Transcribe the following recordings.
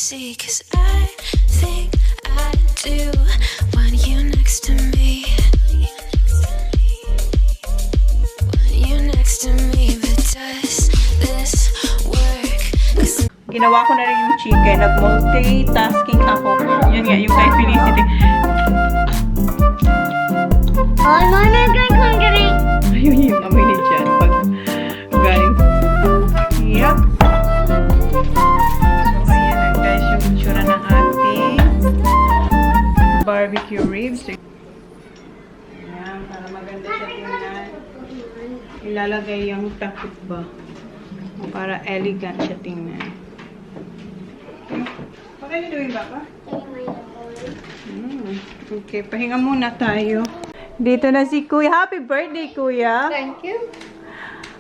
see, 'cause I think I do want you next to me. Want you next to me, but does this work? 'Cause Ginawa ko na rin yung chicken. Nag-multitasking ako. Yun nga, yung kay Felicity. Oh, no, no, hungry. Ayun yung amoy ni Jan pag galing. Yep. So, ayan na guys yung itsura ng ating barbecue ribs. Ayan, para maganda siya tingnan. Ilalagay yung takip ba? Para elegant siya tingnan. What are you doing, Papa? Okay, pahinga muna tayo. Dito na si Kuya. Happy birthday, Kuya! Thank you.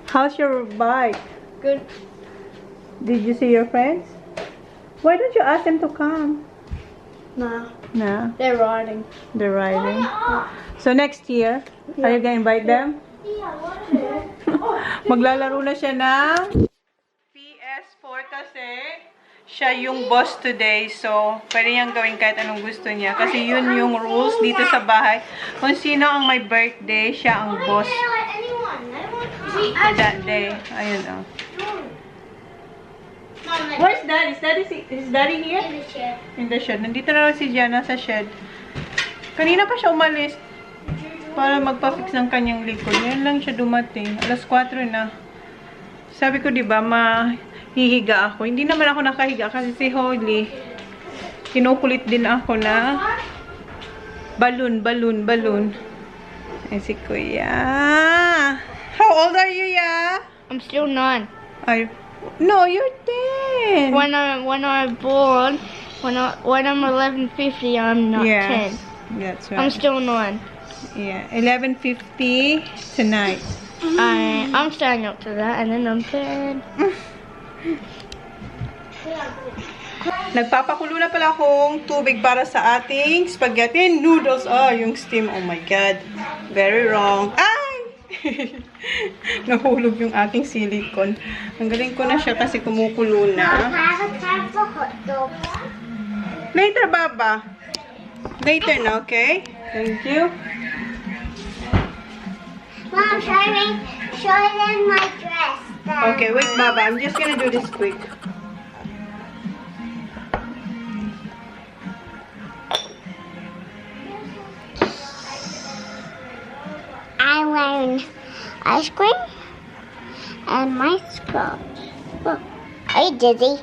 How's your bike? Good. Did you see your friends? Why don't you ask them to come? Nah, No, they're riding. they're riding. So next year, are you gonna invite them? Maglalaro na siya ng PS4 kasi siya yung boss today. So, pwede niyang gawin kahit anong gusto niya. Kasi yun yung rules dito sa bahay. Kung sino ang may birthday, siya ang boss that day. Ayun oh. Where's Daddy? Is Daddy here? In the shed. Nandito na lang si Jana sa shed. Kanina pa siya umalis para magpa-fix ng kanyang likod. Ngayon lang siya dumating. Alas 4 na. Sabi ko, di ba, mahihiga ako. Hindi naman ako nakahiga kasi si Holly, kinukulit din ako na balloon. Eh, si Kuya. How old are you, Ya? I'm still 9. No, you're 10. When I'm born, when I'm 11:50, I'm not Yes, 10. that's right. I'm still 9. Yeah, 11:50 tonight. I'm staying up to that, and then I'm 10. Nagpapakulo na pala akong tubig para sa ating spaghetti and noodles. Oh, yung steam. Oh my God. Very wrong. Ay! Nahulog yung ating silicone. Tanggalin ko na siya kasi kumukulo na. Later, Baba. Later na, okay? Thank you. Mom, show them my dress. Okay, wait, Baba. I'm just gonna do this quick. I'm wearing ice cream and my scarf. Look, are you dizzy?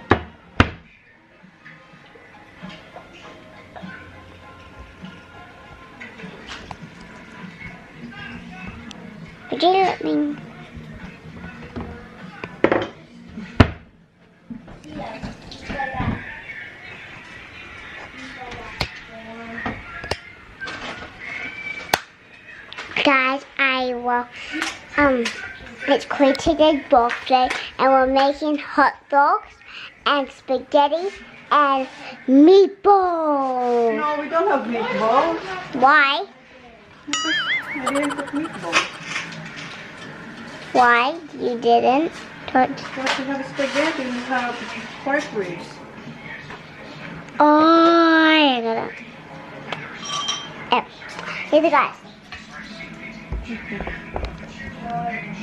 Would you let me? Guys, it's Quincy's birthday, and we're making hot dogs and spaghetti and meatballs. No, we don't have meatballs. Why? I didn't put meatballs. Why you didn't touch? Because we have spaghetti, we have pork ribs. Oh, I gotta. Here the guys.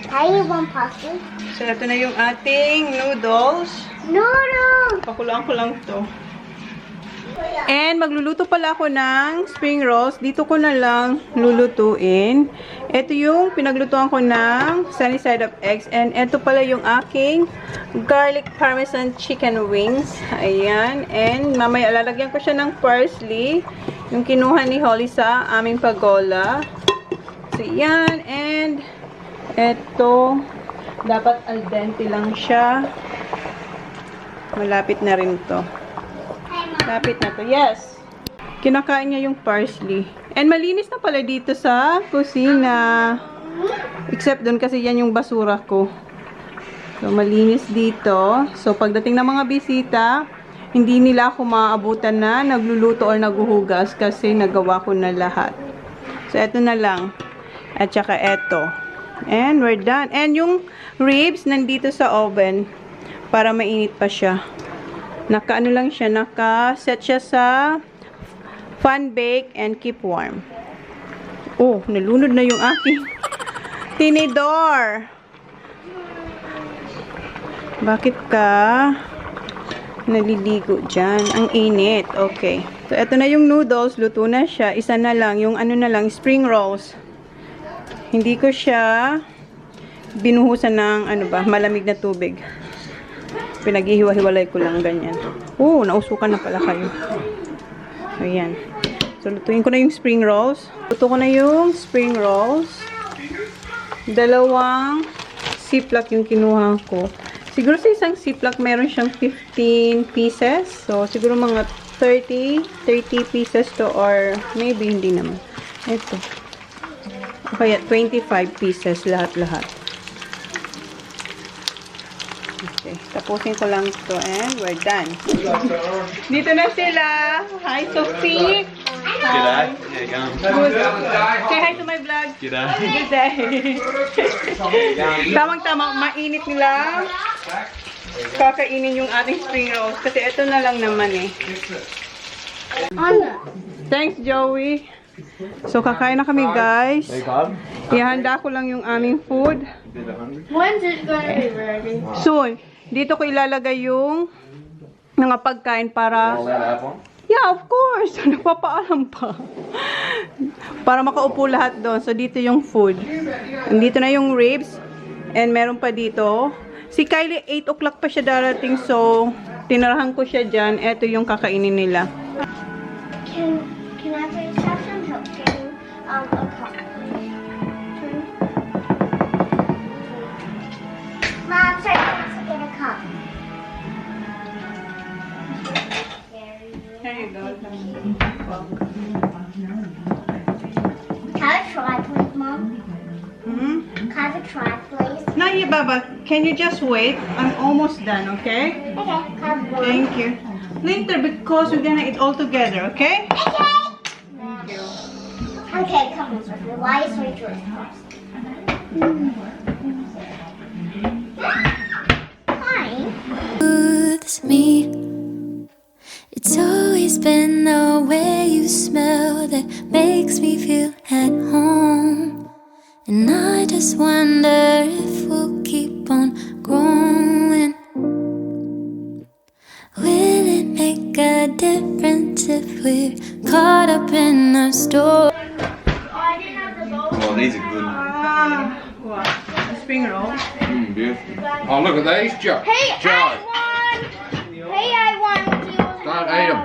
Try one pasta. So, ito na yung ating noodles. Noodles. Pakulaan ko lang to. And magluluto pala ako ng spring rolls. Dito ko na lang lulutuin. Ito yung pinaglutuan ko ng sunny side up eggs. And ito pala yung aking garlic parmesan chicken wings. Ayan. And mamaya lalagyan ko siya ng parsley. Yung kinuha ni Holly sa aming pagola. So, yan. And ito, dapat al dente lang siya. Malapit na rin to. Lapit na to. Yes. Kinakain niya yung parsley. And malinis na pala dito sa kusina. Except doon kasi yan yung basura ko. So, malinis dito. So, pagdating ng mga bisita, hindi nila ako maaabutan na nagluluto or naghuhugas kasi nagawa ko na lahat. So, eto na lang. At saka eto. And we're done. And yung ribs nandito sa oven para mainit pa siya. Naka-ano lang siya, naka-set siya sa fan bake and keep warm. Oh, nalunod na yung aking tinidor. Bakit ka naliligo dyan? Ang init. Okay. So, eto na yung noodles. Luto na siya. Isa na lang. Yung ano na lang, spring rolls. Hindi ko siya binuhusan ng ano ba, malamig na tubig. Pinaghihiwa-hiwalay ko lang ganyan. Oh, nausukan na pala kayo. Ayan. So, lutuin ko na yung spring rolls. Luto ko na yung spring rolls. 2 ziplock yung kinuha ko. Siguro sa isang ziplock, meron siyang 15 pieces. So, siguro mga 30 pieces to, or maybe hindi naman. Ito. Kaya 25 pieces lahat-lahat. Okay, tapusin ko lang ito and we're done. Dito na sila. Hi, Sophie. G'day. How you going? Good. Say hi to my vlog. G'day. Good day. Tamang-tama, mainit nila. Kakainin yung ating spring rolls. Kasi ito na lang naman eh. Thanks, Joey. So, kakain na kami, guys. Ihanda ko lang yung aming food. When's it gonna be ready? Soon. Dito ko ilalagay yung mga pagkain para... Yeah, of course. Nagpapaalam pa. Para makaupo lahat doon. So, dito yung food. Dito na yung ribs. And meron pa dito. Si Kylie, 8 o'clock pa siya darating. So, tinarahan ko siya dyan. Ito yung kakainin nila. Can I please have some help getting a cup? Mom, sorry, I have to get a cup. Here you go. Can I try, please, Mom? Hmm? Can I try, please? No, yeah, Baba. Can you just wait? I'm almost done, okay? Okay, have one. Thank you. Later, because we're gonna eat all together, okay? Okay. Okay, come on, Sophie. Why is my choice first? Fine. Soothes me. It's always been the way you smell that makes me feel at home. And I just wonder if we'll keep on growing. Will it make a difference if we're caught up in a story? Well, these are good. What? A spring roll? Beautiful. Oh, look at these, Joe. Hey, Joe. I won! Hey, I won! Don't eat them.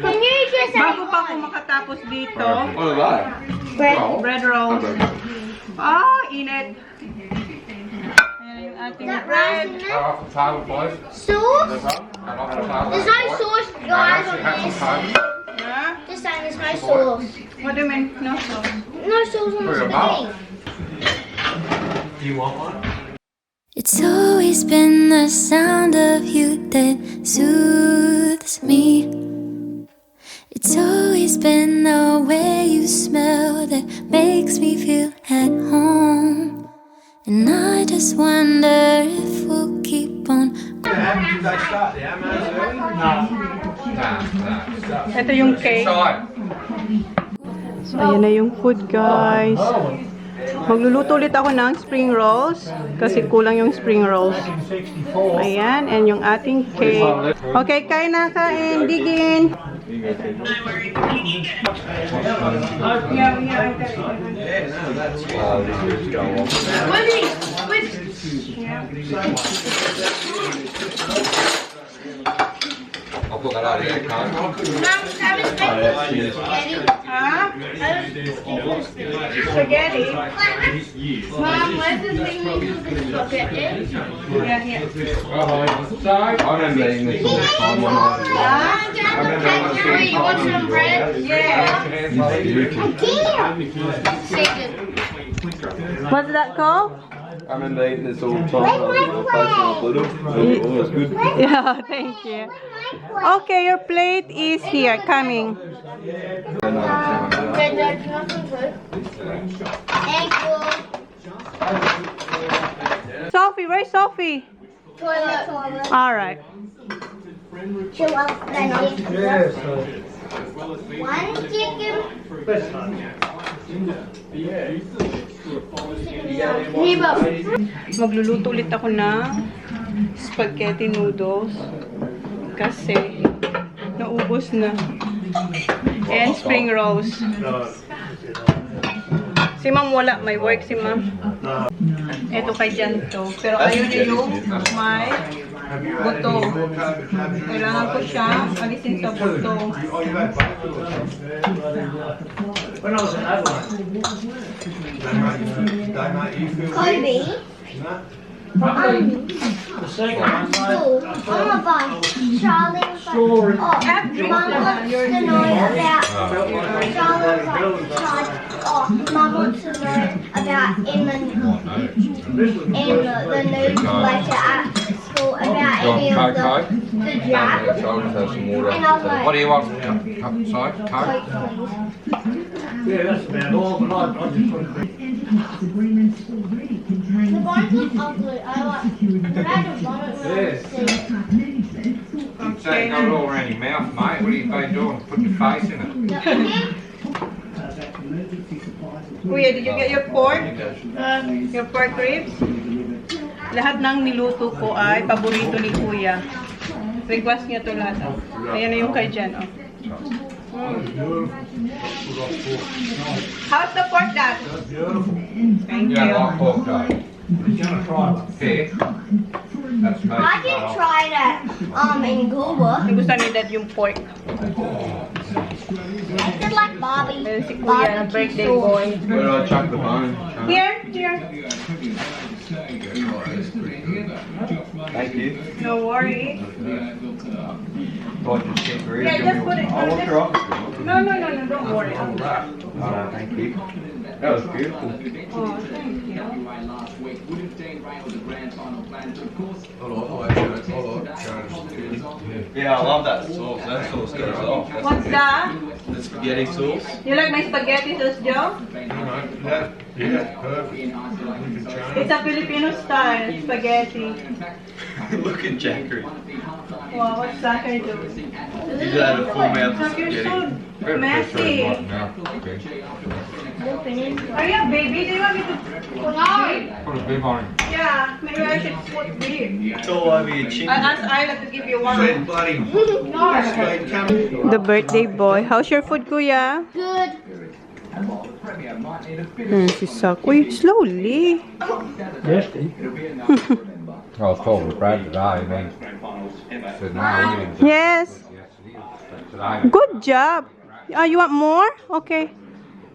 Can you just Bago pa ako makatapos dito, What are they? bread rolls. Ah, init. Ayan yung ating bread. Off the table, please. sauce? Off the table. There's no sauce, guys, on Have this. some Ha? Just saying, there's no sauce. What do you mean? No sauce. No sauce on Put this it up. thing. Do you want one? It's always been the sound of you that soothes me. It's always been the way you smell that makes me feel at home. And I just wonder if we'll keep on. Ito yung cake. Side. So, ayan na yung food, guys. Magluluto ulit ako ng spring rolls kasi kulang yung spring rolls. Ayan, and yung ating cake. Okay, kain na, kain. Digin. I'll put that out of there, can't I? Ha? Spaghetti? Mom, where's the thing we use the spaghetti? Yeah, here. I remember eating this all the time when I was a Mom, can I have the cake? You want some bread? Yeah. What's that called? I remember eating this all the time when I was little. It was good. Yeah, thank you. Okay, your plate is here, coming. Okay, Dad, can I have some food? Thank you. Sophie, where's Sophie? Toilet. Alright. Chill out. Then I'll one chicken. Hiba. Magluluto ulit ako ng spaghetti noodles kasi naubos na. And spring rolls. Si ma'am wala, may work si ma'am. Ito kay Jan to. Pero ayaw niya yung may buto. Kailangan ko siya alisin sa buto. Kobe. I'm a bunch. Charlie was like, Mom wants to know about. Charlie was like, Mom wants to know about in the newsletter at school about any of the jabs. And I was like, What do you want? Sorry, Coke, Coke? please. Yeah, that's about all, but I just want to... The buns look ugly. I like. But I don't want it when I see. I'm saying got it all around your mouth, mate. What have you been doing? Put your face in it. Kuya, did you get your pork? Your pork ribs? Lahat ng niluto ko ay paborito ni Kuya. Request niya to lahat. Oh. Ayan na yung kay Jan. Oh. How's the pork, Dad? Thank Yeah, you. like pork, though. Okay. That's me. I did try that in Google. Gusto ni Dad yung pork. I did like Barbie. Ayan si Kuya, birthday boy. Where do I chuck the bone? Here, here. Thank you. No worry. Thought you'd stick for Yeah, just put it. I'll look her up. No, don't worry. Thank you. That was beautiful. Oh, thank you. Yeah, I love that sauce. That sauce goes off. What's that? The spaghetti sauce. You like my spaghetti sauce, Joe? Yeah, perfect. It's a Filipino style spaghetti. Look at Jackery. Wow, what's Zachary doing? You just had a full mouth of Zach, you're spaghetti. so messy. Are you a baby? Do you want me to put beef? Put a bib on it. Yeah, maybe I should put beef. It's all over your chin. I'll ask Isla to give you Straight one. bloody. No. Straight coming. The birthday boy. How's your food, Kuya? Good. Si Sak. Uy, slowly. Nasty. I was talking with Brad today, and he said, no, we didn't. Yes. Today. Good job. You want more? Okay.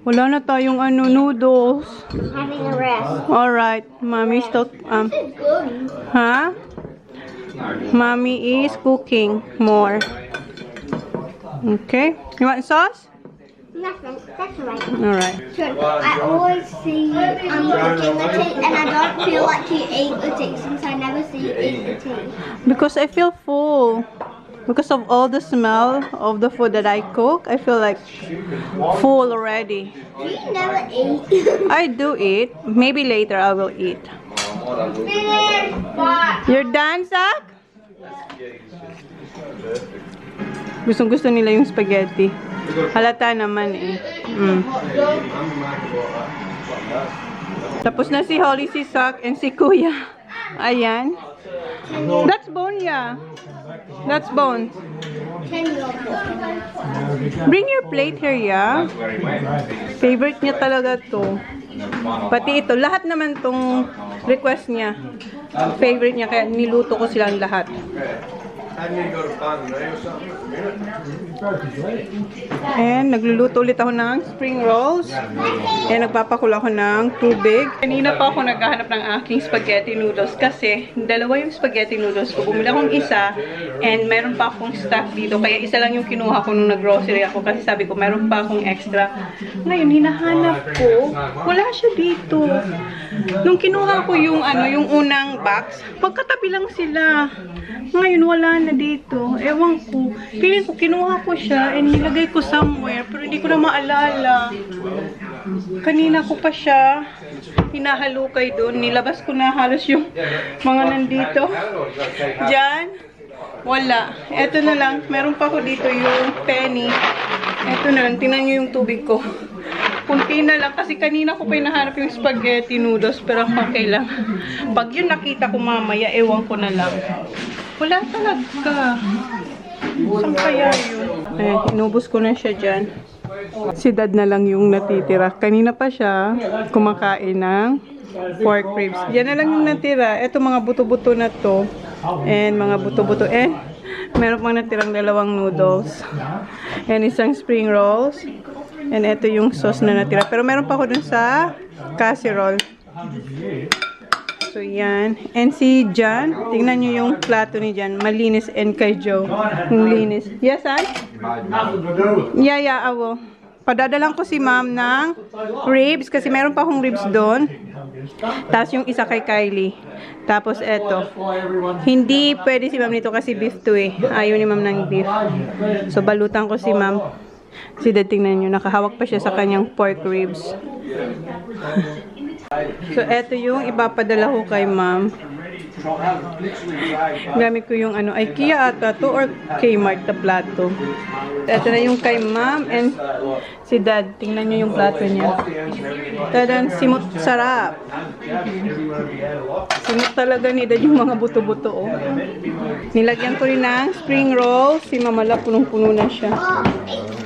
Wala na tayong noodles. Having a rest. Alright. Mommy still, This is good. huh? Mommy is cooking more. Okay. You want sauce? Nothing. That's right. Alright. I always see you cooking the tea, and I don't feel like you eat the tea since I never see you eat the tea. Because I feel full. Because of all the smell of the food that I cook, I feel like full already. Do you never eat? I do eat. Maybe later I will eat. Finish. Bye. You're done, Zach? Gustong gusto nila yung spaghetti. Halata naman eh. Tapos na si Holly, si Zach, and si Kuya. Ayan. That's bone, yeah. That's bone. Bring your plate here, yeah. Favorite niya talaga to. Pati ito, lahat naman tong request niya. Favorite niya, kaya niluto ko silang lahat. Haven't you got a bun there or something? And nagluluto ulit ako ng spring rolls. And nagpapakulo ako ng tubig. Kanina pa ako naghahanap ng aking spaghetti noodles kasi dalawa yung spaghetti noodles ko. Bumili akong isa and meron pa akong stock dito. Kaya isa lang yung kinuha ko nung nag-grocery ako kasi sabi ko meron pa akong extra. Ngayon, hinahanap ko. Wala siya dito. Nung kinuha ko yung yung unang box, magkatabi lang sila. Ngayon, wala na dito. Ewan ko. Feeling ko, kinuha ko siya and nilagay ko somewhere. Pero hindi ko na maalala. Kanina ko pa siya hinahalukay doon. Nilabas ko na halos yung mga nandito. Diyan, wala. Eto na lang. Meron pa ko dito yung penny. Eto na lang. Tingnan nyo yung tubig ko. Kunti na lang. Kasi kanina ko pa hinahanap yung spaghetti noodles. Pero okay lang. Pag yun nakita ko mamaya, ewan ko na lang. Wala talaga. Saan kaya yun? Inubos ko na siya dyan. Si Dad na lang yung natitira. Kanina pa siya kumakain ng pork ribs. Yan na lang yung natira. Ito mga buto-buto na to. And mga buto-buto. And meron pang natirang dalawang noodles. And isang spring rolls. And ito yung sauce na natira. Pero meron pa ako dun sa casserole. So, yan. And si John, tingnan nyo yung plato ni John. Malinis and kay Joe. Linis. Yes, An? Yeah, awo. Padadalan ko si Ma'am ng ribs kasi meron pa akong ribs doon. Tapos yung isa kay Kylie. Tapos eto. Hindi pwede si Ma'am nito kasi beef to eh. Ayaw ni Ma'am ng beef. So, balutan ko si Ma'am. Si Dad, tingnan nyo. Nakahawak pa siya sa kanyang pork ribs. So, eto yung ipapadala ko kay Ma'am. Gamit ko yung IKEA ata to or Kmart na plato. Eto na yung kay Ma'am and si Dad. Tingnan nyo yung plato niya. Tadan, simot sarap. Simot talaga ni Dad yung mga buto-buto. Oh. Nilagyan ko rin ng spring rolls. Si Mamala punong-puno na siya.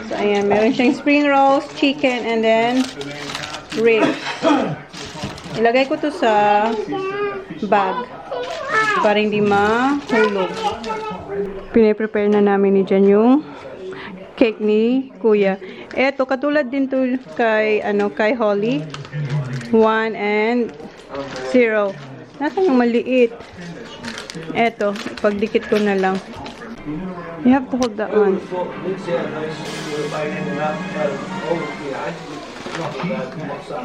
So, ayan. Meron siyang spring rolls, chicken, and then ribs. Ilagay ko to sa bag para hindi mahulog. Pine-prepare na namin ni Jan yung cake ni Kuya. Eto, katulad din to kay, kay Holly. 1 and 0. Nasaan yung maliit? Eto, pagdikit ko na lang. You have to hold that one.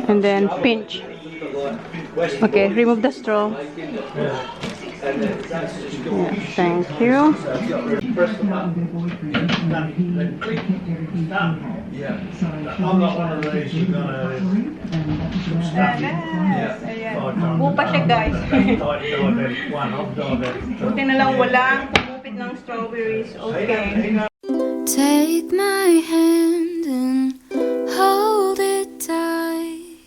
And then pinch. Okay, remove the straw. Yeah, thank you. Bupa siya, guys. Buti na lang walang pumupit ng strawberries. Okay. Take my hand and hold it tight.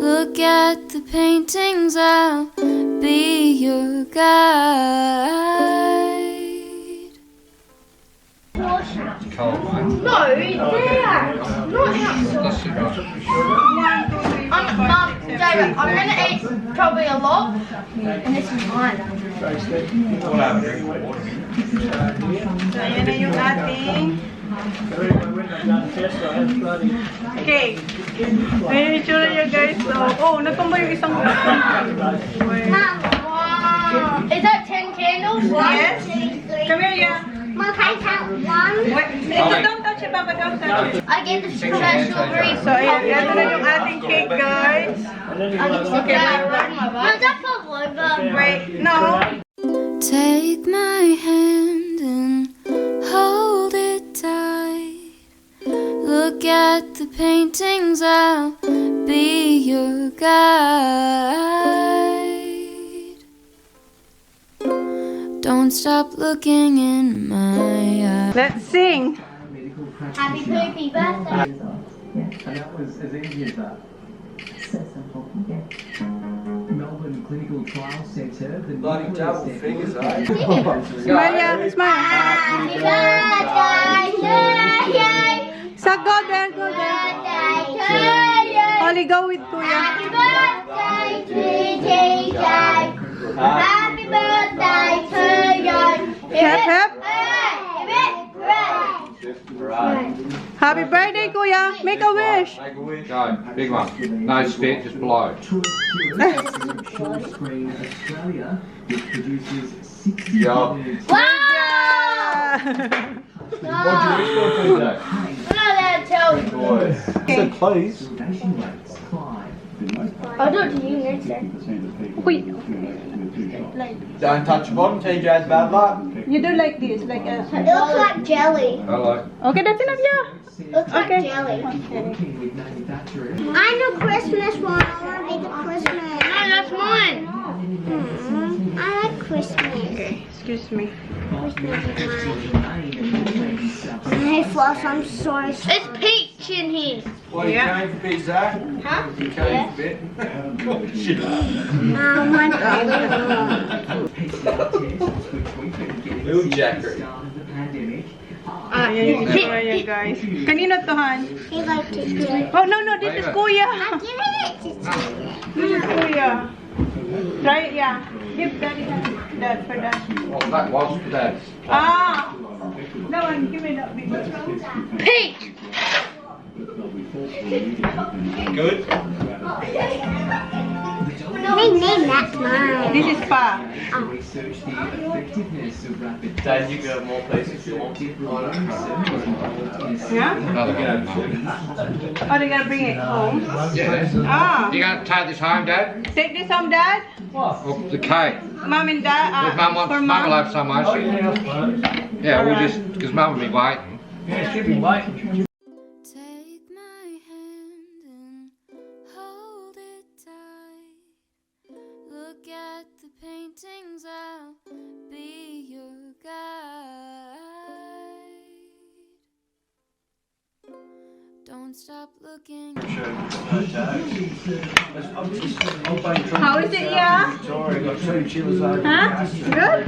Look at the paintings, I'll be your guide. Cold, mate. No, there. Not outside. Mum, David, I'm gonna eat probably a lot, and this is mine. So, ayan na yung ating cake. Ayan yung itsura niya, guys. Oh, natumba yung isang Mom, wow. Is that 10 candles? Yes. Come here, yeah. Mom, can I count one? Wait, don't touch it, Papa. Don't touch it. I get the strawberry. So, ayan. Ito na yung ating cake, guys. Okay, Was that for Lover? wait. No. Take my hand and hold it tight. Look at the paintings, I'll be your guide. Don't stop looking in my eyes. Let's sing. Happy poopy birthday. And that was as easy as that. Melbourne Clinical Trial Centre, the Bloody double fingers, eh? Smile, yeah. Smile. Happy birthday to you. So, go there, go there. Birthday to you. Holly, go with Kuya. Happy birthday to TJ. Happy birthday to you. Hep, hep. Hooray. Happy birthday, Kuya. Make a wish. Make a wish. Go, big one. No spit, just blow. Choice Screen Australia, which produces 60 Yeah. minutes. Wow! What do you wish for, Tuesday? I'm not allowed to tell you. Boys. So please. Donation rates climb. I'll do it to you next time. Uy. Like, Don't touch your bottom, TJ's bad luck. you do like this, like a... It looks like jelly. Hello. Okay, that's enough, yeah. Looks like Okay. jelly. Okay. Working with manufacturers. I know Christmas one. I want to make a Christmas. No, that's mine. I like Christmas. Okay, excuse me. Christmas is mine. Hey, Floss, I'm sorry. It's peach in here. What, you Yeah. came for pizza? Huh? You came for bit? Oh, shit. Oh my God. Little Jacker. Ayan, ayan guys. Kanino to, Han? He liked it too. Oh, no, no, this is Kuya. I'm giving it to you. This is Kuya. Try it, yeah. Give Daddy that for that. Oh, that was for Dad. Ah! That one, give me that big one. Peach. Good? They named that mine. This is Pa. Research the effectiveness of rapid Dad, you can have more places if you want. Yeah? Another good. Oh, they're gonna bring it home? Ah! You gonna take this home, Dad? Take this home, Dad? Or the cake? Mom and Dad? If Mum wants, for Mum will Mom? have some, won't she? Yeah, we'll just, because Mum will be waiting. Yeah, she'll be waiting. Take my hand and hold it tight. Look at the paintings, I'll be your guide. Don't stop looking. How is it, yeah? Huh? Good?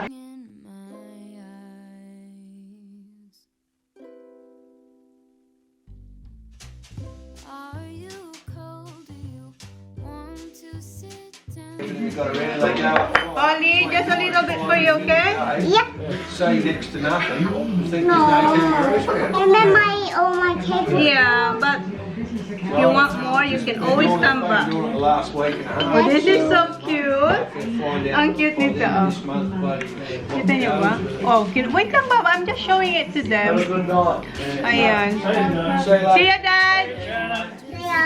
In my eyes. Are you cold? Do you want to sit down? You've got to really let go. Ollie, just a little bit for you, okay? Yep. Say next to nothing. Think No. there's no And then all my kids. Yeah, but if you want more, you can always come back. doing it the last week and a half. Oh, this is so cute. Find out Ang cute nito, oh. this month, buddy. Kita niyo ba? Oh, wait lang, Bob. I'm just showing it to them. Good night. Ayan. See ya, Dad.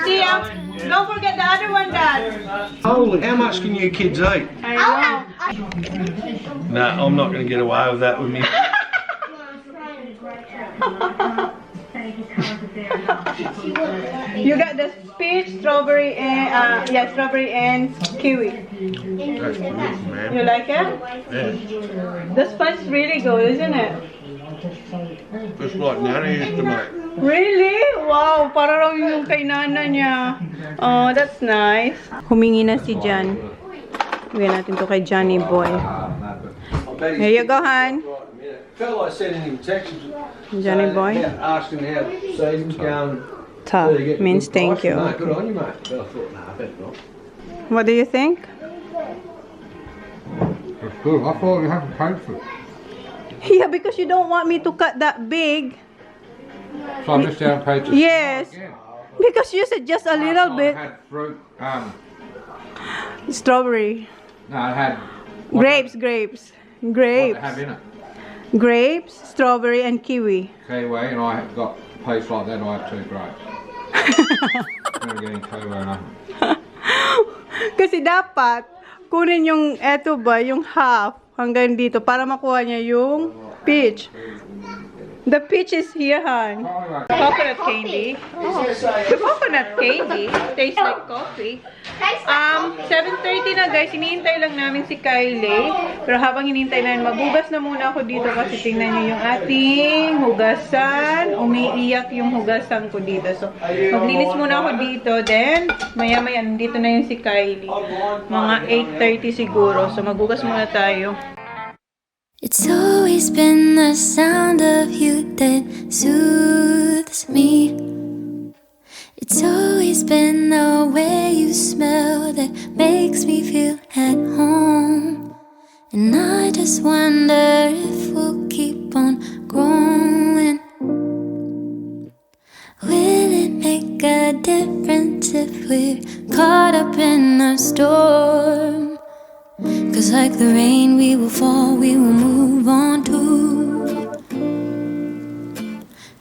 See ya. Don't forget the other one, Dad. Holy, how much can you kids eat? I know. No, I'm not going to get away with that with me. You got the peach, strawberry, and strawberry and kiwi. That's good, man. You like it? Yeah. The sponge is really good, isn't it? Just like Nana used to make. Really? Wow, para raw yung kay nana niya. Oh, that's nice. Humingi na si John. Bigyan natin to kay Johnny Boy. Here you go, Han. Felt like sending him texts. Johnny Boy. Asking how the season's going. Ta means thank you. No, good on you, mate. But I thought, nah, better not. What do you think? It's good. I thought you hadn't paid for it. Yeah, because you don't want me to cut that big. So I missed out on paid for Yes. Because you said just a little bit. had fruit. Strawberry. No, it had Grapes. what it Grapes. have in it. Grapes, strawberry, and kiwi. Kiwi, and I have got a piece like that. I have 2 grapes. I'm gonna get in kiwi and Kasi dapat, kunin yung eto ba, yung half hanggang dito para makuha niya yung peach. The peach is here, Han. Coconut candy. The coconut candy tastes like coffee. 7:30 na guys. Hinihintay lang namin si Kylie. Pero habang hinihintay namin, magugas na muna ako dito kasi tingnan niyo yung ating hugasan. Umiiyak yung hugasan ko dito. So, maglinis muna ako dito. Then, maya-maya, nandito na yung si Kylie. Mga 8:30 siguro. So, magugas muna tayo. It's always been the sound of you that soothes me. It's always been the way you smell that makes me feel at home. And I just wonder if we'll keep on growing. Will it make a difference if we're caught up in a storm? 'Cause like the rain we will fall, we will move on too.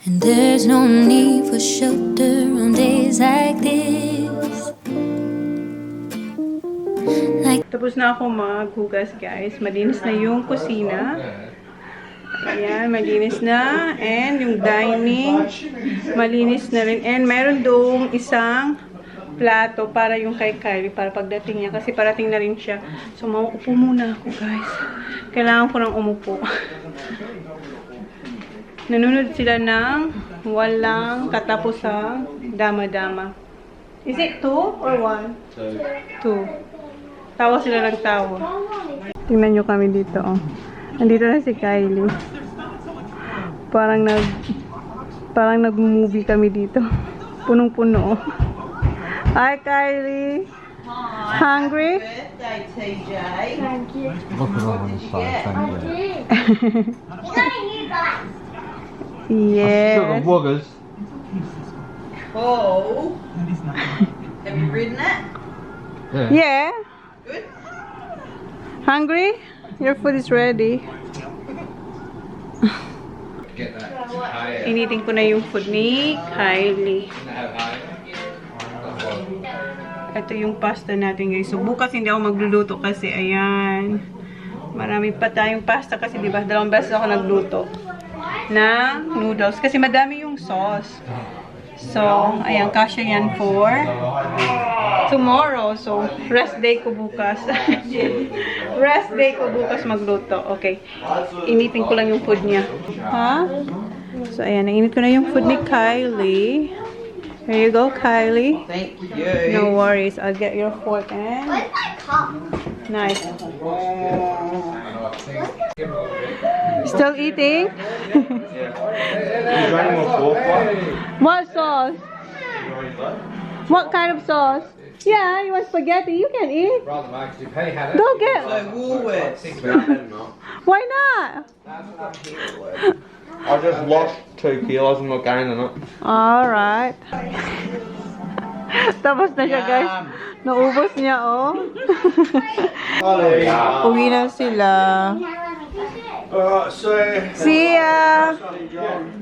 And there's no need for shelter on days like this. Like Tapos na ako maghugas, guys. Malinis na yung kusina. Ayan, malinis na. And yung dining, malinis na rin. And meron doong isang plato para yung kay Kylie, para pagdating niya. Kasi parating na rin siya. So, mauupo muna ako, guys. Kailangan ko nang umupo. Nanonood sila ng walang katapusang dama-dama. Is it 2 or 1? 2. Tawa sila ng tawa. Tingnan nyo kami dito, oh. Nandito na si Kylie. Parang nag-movie kami dito. Punong-puno, oh. Hi, Kylie. Hi. Hungry? Birthday, TJ. Thank you. Look at all this side, thank you. You got a new glass. Yes. Sugar woogers. Paul, have you ridden it? Yeah. Yeah. Good. Hungry? Your food is ready. Get that. Hi. Initin ko na yung food ni Kylie. Ito yung pasta natin, guys. So, bukas hindi ako magluluto kasi, ayan. Marami pa tayong pasta kasi, di ba? 2 beses ako nagluto ng noodles. Kasi madami yung sauce. So, ayan, kasya yan for tomorrow. So, rest day ko bukas. Rest day ko bukas magluto. Okay. Initin ko lang yung food niya. Ha? So, ayan, nainit ko na yung food ni Kylie. Here you go, Kylie. Thank you. No worries. I'll get your fork and... Where's my cup? Nice. Still eating? What sauce? What kind of sauce? Yeah, you want spaghetti? You can eat. Brother, Max, if he had it. Go get. So, Woolworths. Why not? I just lost 2 kilos. I'm not gaining it. Alright. Tapos na siya, guys. Naubos niya, oh. Uwi na sila. Alright, so See ya.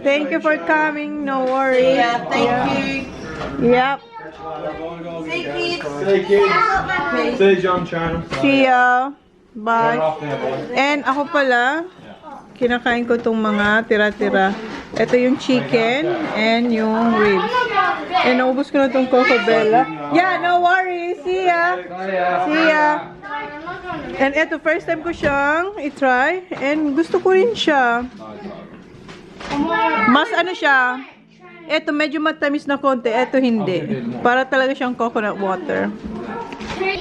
Thank you for coming. No worries. Yeah, thank you. Yep. See kids. see kids. See you on Chona. See ya. Bye. And ako pala, kinakain ko tong mga tira-tira. Ito yung chicken and yung ribs. And naubos ko na tong Coco Bella. Yeah, no worries. See ya. See ya. And ito, first time ko siyang i-try. And gusto ko rin siya. Mas ano siya. Ito, medyo matamis na konti. Ito, hindi. Para talaga siyang coconut water.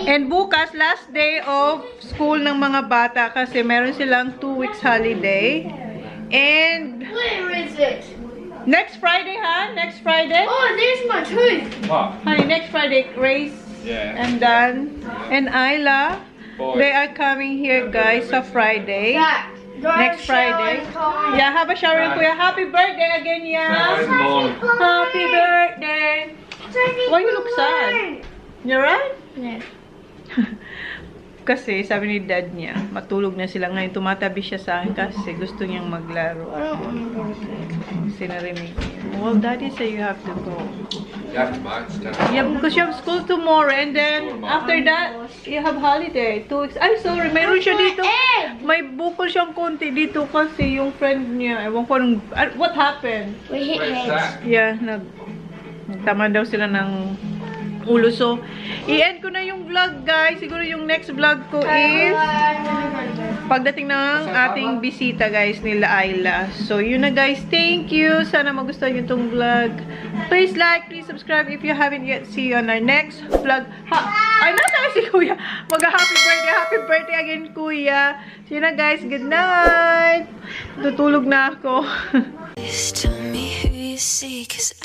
And bukas, last day of school ng mga bata kasi meron silang 2 weeks holiday. And Where is it? next Friday, ha? Next Friday? Oh, there's my tooth. What? Honey, next Friday, Grace Yeah. and Dan and Isla, they are coming here, guys, sa Friday. Dad, go Next shower Friday. and call me. Yeah, have a shower, Kuya. Happy birthday again, yeah. Happy birthday. Why you look sad? You're right? Yeah. Kasi sabi ni dad niya, matulog na sila ngayon. Tumatabi siya sa akin kasi gusto niyang maglaro. I don't want to go to bed. Sinarinig niya. Well, daddy said you have to go. You have to, Max. Yeah, because you have school tomorrow and then after that, you have holiday. 2 weeks. Ay, sorry. Mayroon siya dito. May bukol siyang konti dito kasi yung friend niya. Ewan ko anong, what happened? We hit Where's heads. that? Yeah, nagtama daw sila ng ulo. So, i-end ko na yung vlog, guys. Siguro yung next vlog ko is pagdating ng ating bisita, guys, nila Ayla. So, yun na, guys. Thank you. Sana magustuhan nyo itong vlog. Please like, please subscribe if you haven't yet. See you on our next vlog. Ay, nasa si Kuya. Mag-happy birthday. Happy birthday again, Kuya. See you na, guys. Good night. Tutulog na ako. Tell me who you see, 'cause